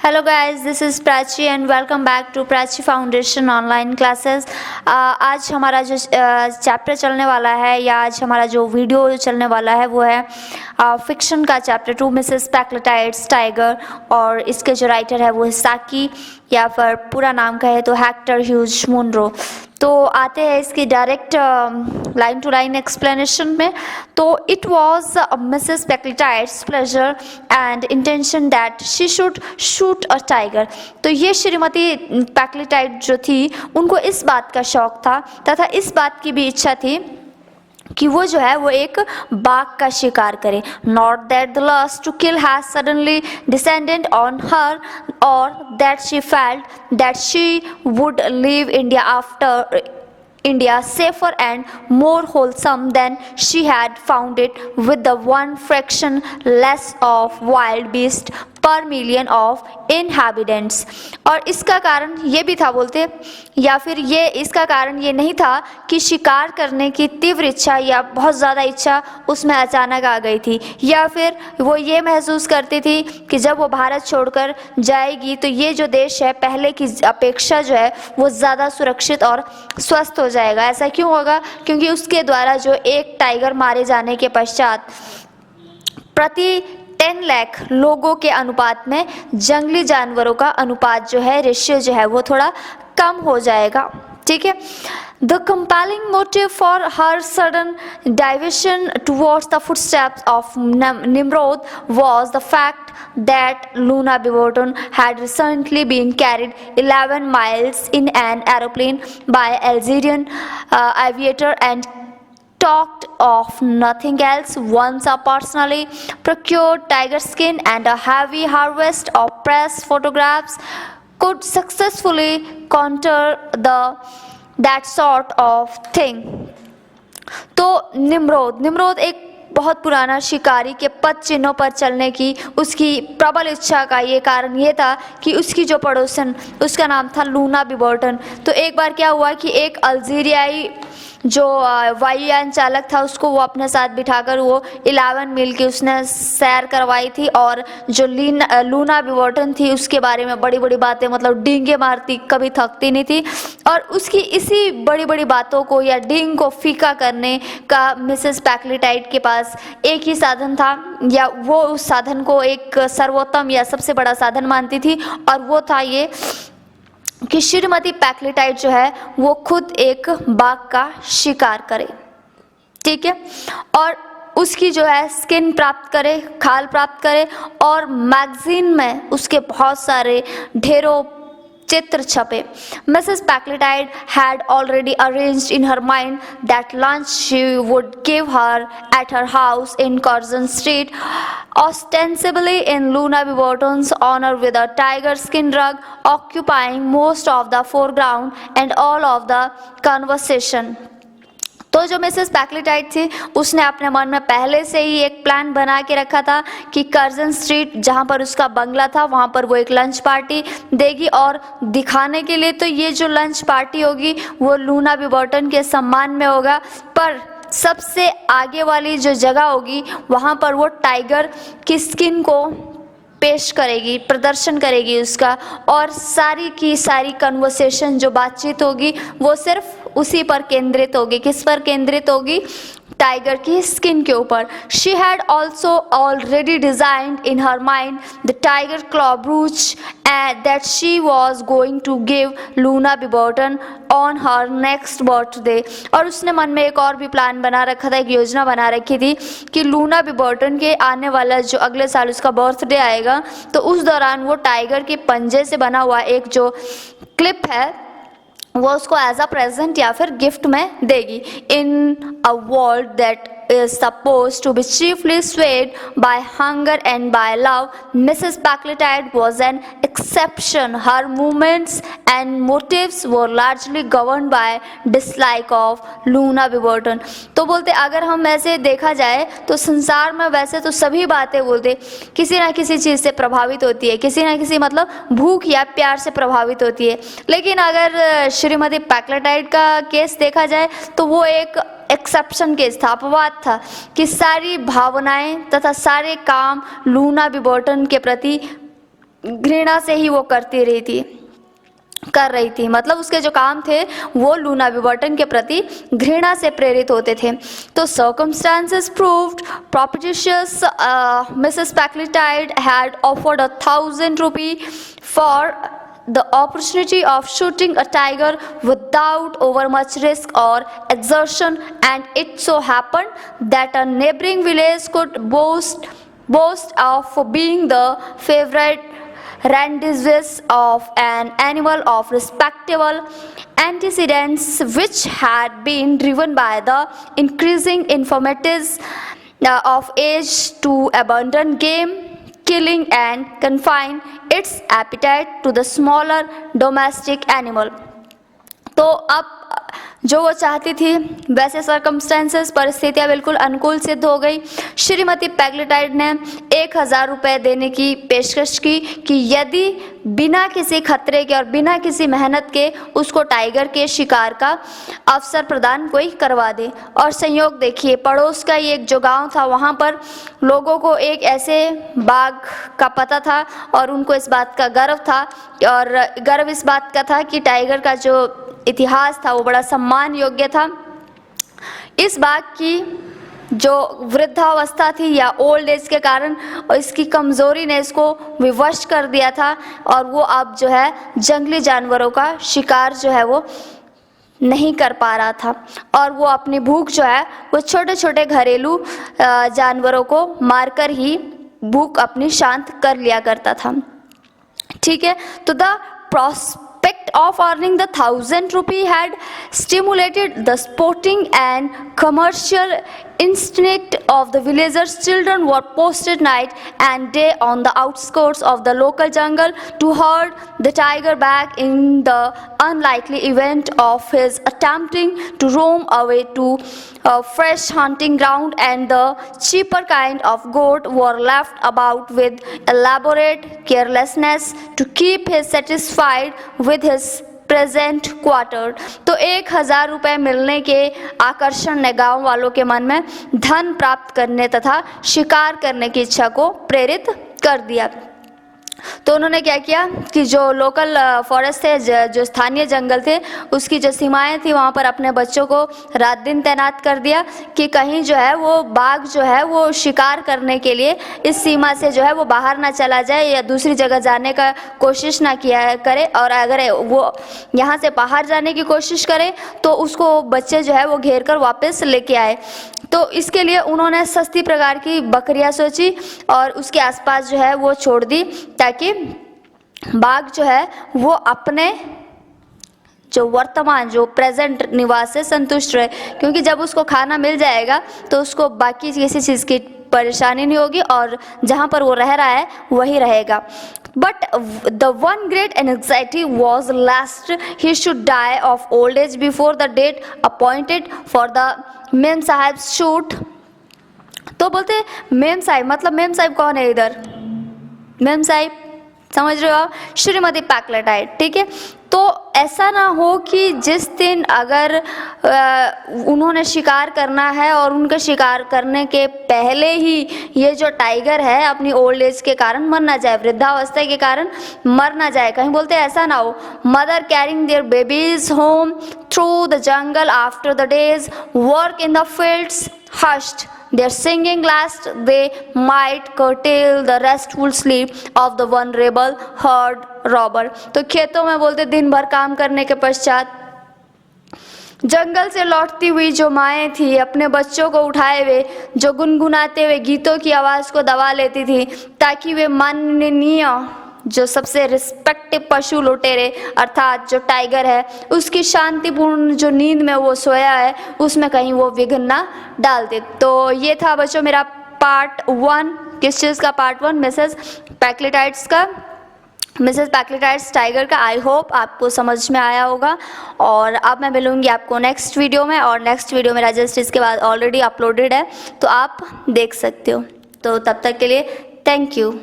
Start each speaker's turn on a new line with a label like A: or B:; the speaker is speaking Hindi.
A: Hello guys, this is Prachi and welcome back to Prachi foundation online classes. आज हमारा जो चैप्टर चलने वाला है या आज हमारा जो वीडियो चलने वाला है वो है फिक्शन का चैप्टर 2 मिसेस पैक्लेटाइड्स टाइगर। और इसके जो राइटर है वो है साकी या फिर पूरा नाम कहे तो हेक्टर ह्यूज मुनरो। तो आते हैं इसकी direct line to line explanation में। तो it was Mrs Packletide's pleasure and intention that she should shoot a tiger. तो ये श्रीमती पैक्लेटाइड जो थी उनको इस बात का शौक था तथा इस बात की भी इच्छा थी कि वो जो है वो एक बाघ का शिकार करे। Not that the lust to kill has suddenly descended on her or that she felt that she would leave India after India safer and more wholesome than she had found it, with the one fraction less of wild beast per million of inhabitants। और इसका कारण ये भी था बोलते या फिर ये इसका कारण ये नहीं था कि शिकार करने की तीव्र इच्छा या बहुत ज़्यादा इच्छा उसमें अचानक आ गई थी, या फिर वो ये महसूस करती थी कि जब वो भारत छोड़कर जाएगी तो ये जो देश है पहले की अपेक्षा जो है वो ज़्यादा सुरक्षित और स्वस्थ हो जाएगा। ऐसा क्यों होगा? क्योंकि उसके द्वारा जो एक टाइगर मारे जाने के पश्चात प्रति 10 लाख लोगों के अनुपात में जंगली जानवरों का अनुपात जो है रेशियो जो है वो थोड़ा कम हो जाएगा। ठीक है। The compelling motive for her sudden diversion towards the footsteps of Nimrod was the fact that Luna Beaverton had recently been carried 11 miles in an aeroplane by Algerian aviator and talked of nothing else. Once I personally procured tiger skin and a heavy harvest of press photographs could successfully counter that sort of thing। तो निम्रोद एक बहुत पुराना शिकारी के पद चिन्हों पर चलने की उसकी प्रबल इच्छा का ये कारण ये था कि उसकी जो पड़ोसन उसका नाम था लूना बीबर्टन। तो एक बार क्या हुआ कि एक अल्जीरियाई जो वायुयान चालक था उसको वो अपने साथ बिठाकर वो 11 मील की उसने सैर करवाई थी, और जो लूना बीबर्टन थी उसके बारे में बड़ी बड़ी बातें मतलब डींगे मारती, कभी थकती नहीं थी। और उसकी इसी बड़ी बड़ी बातों को या डींग को फीका करने का मिसेस पैक्लेटाइड के पास एक ही साधन था, या वो उस साधन को एक सर्वोत्तम या सबसे बड़ा साधन मानती थी, और वो था ये कि श्रीमती पैक्लेटाइड जो है वो खुद एक बाघ का शिकार करे। ठीक है। और उसकी जो है स्किन प्राप्त करे, खाल प्राप्त करे, और मैगजीन में उसके बहुत सारे ढेरों चित्र छपे। Mrs. Packletide had already arranged in her mind that lunch she would give her at her house in Curzon Street, ostensibly in Luna Beaverton's honor, with a tiger skin rug occupying most of the foreground and all of the conversation। तो जो मिसेस पैक्लेटाइड थी उसने अपने मन में पहले से ही एक प्लान बना के रखा था कि कर्जन स्ट्रीट जहाँ पर उसका बंगला था वहाँ पर वो एक लंच पार्टी देगी, और दिखाने के लिए तो ये जो लंच पार्टी होगी वो लूना बीबर्टन के सम्मान में होगा, पर सबसे आगे वाली जो जगह होगी वहाँ पर वो टाइगर की स्किन को पेश करेगी, प्रदर्शन करेगी उसका, और सारी की सारी कन्वर्सेशन जो बातचीत होगी वो सिर्फ उसी पर केंद्रित होगी। किस पर केंद्रित होगी? टाइगर की स्किन के ऊपर। She had also already designed in her mind the tiger claw brooch that she was going to give Luna Beaverton on her next birthday। और उसने मन में एक और भी प्लान बना रखा था, एक योजना बना रखी थी कि लूना बीबर्टन के आने वाला जो अगले साल उसका बर्थडे आएगा तो उस दौरान वो टाइगर के पंजे से बना हुआ एक जो क्लिप है वो उसको एज अ प्रेजेंट या फिर गिफ्ट में देगी। In a world that is supposed to be chiefly swayed by hunger and by love, Mrs. Packletide was an exception. Her movements and motives were largely governed by dislike of Luna Beaverton। तो बोलते अगर हम ऐसे देखा जाए तो संसार में वैसे तो सभी बातें बोलते किसी ना किसी चीज़ से प्रभावित होती है, किसी ना किसी मतलब भूख या प्यार से प्रभावित होती है, लेकिन अगर श्रीमती पैक्लेटाइड का केस देखा जाए तो वो एक एक्सेप्शन केस था, अपवाद था कि सारी भावनाएं तथा सारे काम लूना बीबर्टन के प्रति घृणा से ही वो कर रही थी, मतलब उसके जो काम थे वो लूना विबर्टन के प्रति घृणा से प्रेरित होते थे। तो circumstances proved propitious. Mrs. Packletide had offered 1,000 rupees for the opportunity of shooting a tiger without over much risk or exertion, and it so happened that a neighboring village could boast of being the favorite rendezvous of an animal of respectable antecedents, which had been driven by the increasing infirmities of age to abandon game killing and confine its appetite to the smaller domestic animal. तो अब जो वो चाहती थी वैसे सर्कमस्टेंसेस परिस्थितियाँ बिल्कुल अनुकूल सिद्ध हो गई। श्रीमती पैग्लेटाइड ने 1,000 रुपये देने की पेशकश की कि यदि बिना किसी खतरे के और बिना किसी मेहनत के उसको टाइगर के शिकार का अवसर प्रदान कोई करवा दे। और संयोग देखिए, पड़ोस का ही एक जो गांव था वहाँ पर लोगों को एक ऐसे बाघ का पता था और उनको इस बात का गर्व था, और गर्व इस बात का था कि टाइगर का जो इतिहास था वो बड़ा सम्मान योग्य था। इस बाघ की जो वृद्धावस्था थी या ओल्ड एज के कारण और इसकी कमज़ोरी ने इसको विवश कर दिया था, और वो अब जो है जंगली जानवरों का शिकार जो है वो नहीं कर पा रहा था, और वो अपनी भूख जो है वो छोटे छोटे घरेलू जानवरों को मारकर ही भूख अपनी शांत कर लिया करता था। ठीक है, तो the prospect of earning the 1,000 rupees had stimulated the sporting and commercial instinct of the villagers. Children were posted night and day on the outskirts of the local jungle to herd the tiger back in the unlikely event of his attempting to roam away to a fresh hunting ground, and the cheaper kind of goat were left about with elaborate carelessness to keep him satisfied with his present quarter. तो 1,000 रुपये मिलने के आकर्षण ने गांव वालों के मन में धन प्राप्त करने तथा शिकार करने की इच्छा को प्रेरित कर दिया। तो उन्होंने क्या किया कि जो लोकल फॉरेस्ट थे, जो स्थानीय जंगल थे, उसकी जो सीमाएं थी वहाँ पर अपने बच्चों को रात दिन तैनात कर दिया कि कहीं जो है वो बाघ जो है वो शिकार करने के लिए इस सीमा से जो है वो बाहर ना चला जाए या दूसरी जगह जाने का कोशिश ना किया करे, और अगर वो यहाँ से बाहर जाने की कोशिश करे तो उसको बच्चे जो है वो घेर कर वापस लेके आए। तो इसके लिए उन्होंने सस्ती प्रकार की बकरियां सोची और उसके आसपास जो है वो छोड़ दी ताकि बाघ जो है वो अपने जो वर्तमान जो प्रेजेंट निवास से संतुष्ट रहे, क्योंकि जब उसको खाना मिल जाएगा तो उसको बाकी किसी चीज़ की परेशानी नहीं होगी और जहाँ पर वो रह रहा है वही रहेगा। But the one great anxiety was lest he should die of old age before the date appointed for the ma'am साहब शूट। तो बोलते मेम साहिब, मतलब मेम साहिब कौन है इधर? मेम साहिब समझ रहे हो आप? श्रीमती पैक्लेटाइड। ठीक है, तो ऐसा ना हो कि जिस दिन अगर उन्होंने शिकार करना है और उनके शिकार करने के पहले ही ये जो टाइगर है अपनी ओल्ड एज के कारण मर ना जाए, वृद्धावस्था के कारण मर ना जाए। कहीं बोलते ऐसा ना हो। Mother carrying there babies home through the jungle after the days work in the fields hushed their singing lest they might curtail the restful sleep of the vulnerable herd robber। तो खेतों में बोलते दिन भर काम करने के पश्चात जंगल से लौटती हुई जो माएँ थी अपने बच्चों को उठाए हुए जो गुनगुनाते हुए गीतों की आवाज़ को दबा लेती थी ताकि वे माननीय जो सबसे रिस्पेक्टिव पशु लुटेरे अर्थात जो टाइगर है उसकी शांतिपूर्ण जो नींद में वो सोया है उसमें कहीं वो विघ्न ना डाल दे। तो ये था बच्चों मेरा पार्ट 1। किस चीज़ का पार्ट 1? मिसेस पैक्लेटाइड्स का, मिसेस पैक्लेटाइड्स टाइगर का। आई होप आपको समझ में आया होगा और अब मैं मिलूँगी आपको नेक्स्ट वीडियो में, और नेक्स्ट वीडियो मेरा जस्ट इसके बाद ऑलरेडी अपलोडेड है तो आप देख सकते हो। तो तब तक के लिए थैंक यू।